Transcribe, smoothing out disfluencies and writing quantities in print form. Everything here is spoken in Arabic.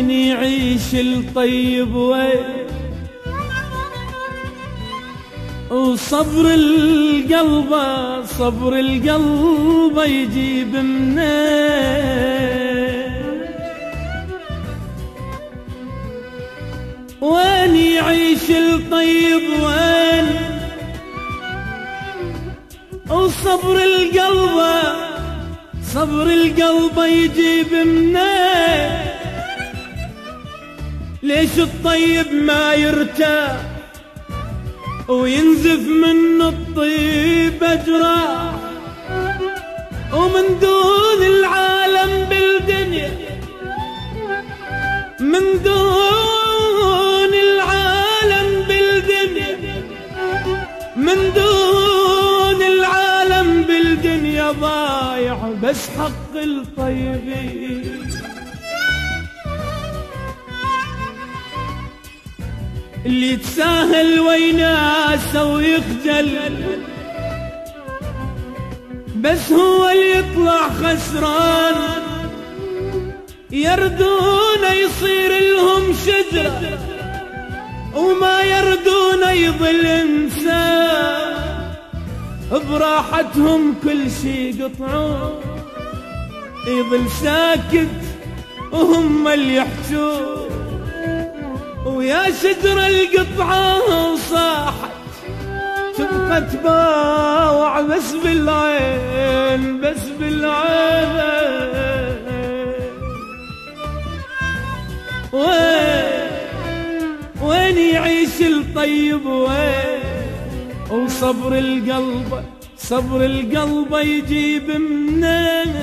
وين يعيش الطيب وين وصبر القلب صبر القلب يجيب منين وين يعيش الطيب وين وصبر القلب صبر القلب يجيب منين ليش الطيب ما يرتاح وينزف من الطيب أجراح ومن دون العالم بالدنيا من دون العالم بالدنيا من دون العالم بالدنيا ضايع بس حق الطيبين اللي يتساهل ويناسه ويخجل بس هو اللي يطلع خسران يردون يصير لهم شجرة وما يردون يضل إنسان براحتهم كل شي يقطعون يضل ساكت وهم اللي يحجون ويا شجرة القطعة صاحت تبقى تباوع بس بالعين بس بالعين وين يعيش الطيب وين وصبر القلب صبر القلب يجيب منين